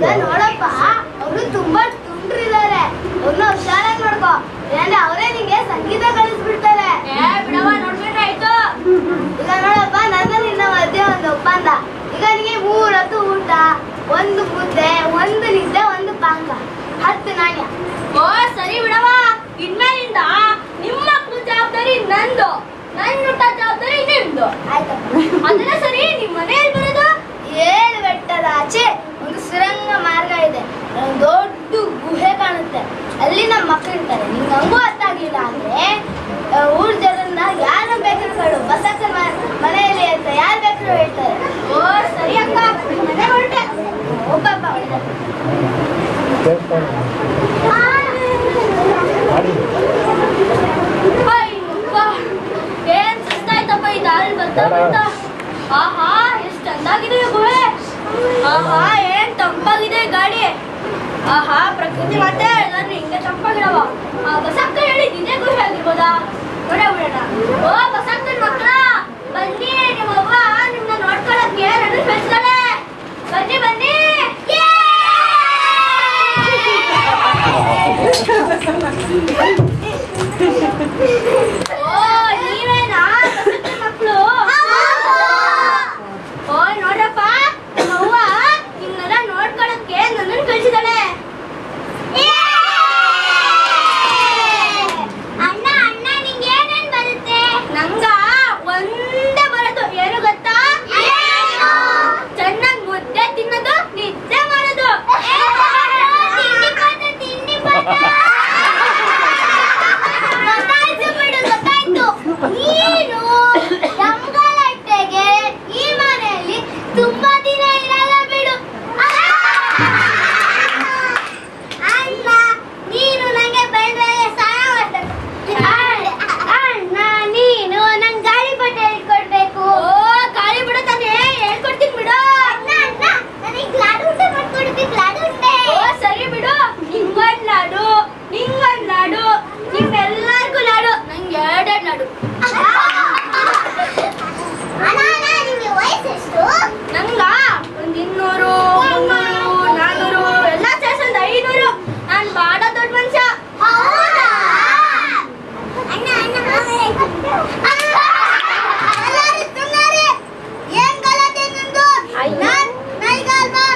ನೋಡಪ್ಪ ಅವರು ತುಂಬಾ ತುಂಡ್ರಿದ್ದಾರೆ, ಅವ್ರನ್ನ ಹುಷಾರಾಗಿ ನೋಡ್ಕೋ, ಇಲ್ಲಾಂದ್ರೆ ಅವರೇ ನಿಂಗೆ ಸಂಗೀತ ಕಲಿಸ್ಬಿಡ್ತಾರೆ. ನೋಡ್ಕೊಂಡ್ರೆ ಆಯ್ತು. ಈಗ ನೋಡಪ್ಪ, ನನ್ನ ನಿನ್ನ ಮಧ್ಯೆ ಒಂದು ಒಪ್ಪಂದ. ಈಗ ನಿಮಗೆ 3 ಹೊತ್ತು ಊಟ, 1 ಮುದ್ದೆ, 1 ನಿದ್ದೆ, 1 ಪಾಂಕ, 10 ನಾಣ್ಯ. ಓ ಸರಿ ಬಿಡವ, ಇನ್ಮೇಲಿಂದ ನಿಮ್ಮ ಮಕ್ಕಳು ಜವಾಬ್ದಾರಿ ನಂದು, ನನ್ನ ಊಟ ಜವಾಬ್ದಾರಿ ನಿಮ್ದು. ಆಯ್ತಪ್ಪ. ಅದನ್ನ ಸರಿ, ನಿಮ್ ಮನೆಯಲ್ಲಿ ಬರೋದು 7 ಬೆಟ್ಟದ ಆಚೆ ಒಂದು ಸುರಂಗ ಮಾರ್ಗ ಇದೆ, ಒಂದು ದೊಡ್ಡ ಗುಹೆ ಕಾಣುತ್ತೆ, ಅಲ್ಲಿ ನಮ್ಮ ಮಕ್ಕಳು ಇರ್ತಾರೆ. ನಿಂಗೆ ಹಂಗೂ ಅರ್ಥ ಆಗಿಲ್ಲ ಅಂದ್ರೆ ಊರ್ ಜನರಿಂದ ಯಾರು ಬೇಕಾದ್ರೂ ಕೇಳು, ಬಸಕ್ಕ ಮನೆಯಲ್ಲಿ ಅಂತ ಯಾರು ಬೇಕಾದ್ರೂ ಹೇಳ್ತಾರೆ. ಓ ಸರಿ ಅಕ್ಕ, ಮನೆ ಹೊರಟೆ. ಒಬ್ಬಪ್ಪ ಏನ್ ಸುಸ್ತಾಯ್ತಪ್ಪ ಈ ದಾರಿ ಬರ್ತಾ ಬರ್ತಾ. ಆಹಾ ಎಷ್ಟ್ ಚಂದಾಗಿದೆ ಗುಹೆ, ಆಹಾ ಏನ್ ತಂಪಾಗಿದೆ ಗಾಡಿ, ಆಹಾ ಪ್ರಕೃತಿ ಮತ್ತೆ ಎಲ್ಲಾರು ಹಿಂಗೆ ತಂಪಾಗಿರವ. ಬಸಕ್ಕ ಹೇಳಿದ್ ಇದೇ ಗುಹೆ ಆಗಿರ್ಬೋದಾ? ನೋಡೇ ಬಿಡೋಣ. ಓ ಬಸಕ್ಕನ ಮಕ್ಕಳ, ಬನ್ನಿ, ನಿಮ್ಮವ್ವ ನಿಮ್ನ ನೋಡ್ಕೊಳಕ್ಕೆ ನನ್ನ ಕಳ್ಸಿದಾಳೆ, ಬನ್ನಿ ಬನ್ನಿ. ಓ ನೀವೇನಾ ಬಸಕ್ಕನ ಮಕ್ಕಳು? ಓ ನೋಡ್ರಪ್ಪ, ನಮ್ಮವ್ವ ನಿಮ್ನೆಲ್ಲ ನೋಡ್ಕೊಳಕ್ಕೆ ನನ್ನನ್ನು ಕಳ್ಸಿದಾಳೆ. ಅಣ್ಣ ಅಣ್ಣ ನಿಂಗೆ ಏನೇನ್ ಬರುತ್ತೆ? ನಂಗ ಒಂದೇ ಬರೋದು, ಏನು ಗೊತ್ತಾ? ಚೆನ್ನಾಗಿ ಮುದ್ದೆ ತಿನ್ನೋದು, ನಿದ್ದೆ ಮಾಡೋದು. ಗೊತ್ತಾಯ್ತು ಬಿಡು, ಗೊತ್ತಾಯ್ತು. ನೀನು ರಂಗಲಟ್ಟೆಗೆ ಈ ಮನೆಯಲ್ಲಿ ತುಂಬಾ ದಿನ ಇರಲ್ಲ ಬಿಡು. ಅಣ್ಣ ನೀನು ನಂಗೆ ಬೆಳೆದ ಸಹಾಯ ಮಾಡ್ಬೇಕು. ಅಣ್ಣ ನೀನು ನಂಗೆ ಗಾಳಿ ಬಟ್ಟೆ ಕೊಡ್ಬೇಕು. ಓ ಗಾಳಿ ಬಿಡು ತಾನೇ, ಹೇಳ್ಕೊಡ್ತೀನಿ ಬಿಡು. ಅಣ್ಣ ಅಣ್ಣ ನನಗೆ ಲಾಡು ಊಟ ಮಾಡ್ಕೊಡ್ಬೇಕು, ಲಾಡು ಉಂಟೆ. ಓ ಸರಿ ಬಿಡು, ನಿಂಗೊಂದ್ ಲಾಡು, ನಿಂಗೊಂದ್ ಲಾಡು, ನಿಮ್ಮೆಲ್ಲರಿಗೂ ಲಾಡು, ನಂಗೆ 2 ಲಾಡು. ಅಣ್ಣ ಅಣ್ಣ ನಿಮಗೆ ವಯಸ್ಸೆಷ್ಟು? ನಂಗ ಒಂದ್ 200, 300, 400 ಎಲ್ಲ ಸೇರ್ಸಿ ಒಂದು 500. ನಾನ್ ಬಾಡ ದೊಡ್ಡ ಮನುಷ್ಯ. ಹೌದಾ? ಅಣ್ಣ ಅಣ್ಣ ಎಲ್ಲರೂ ಸುಮ್ಮನೆ ಏನ್ ಗಲಾಟೆ ನಿಂದು? ನನಗಲ್ವಾ?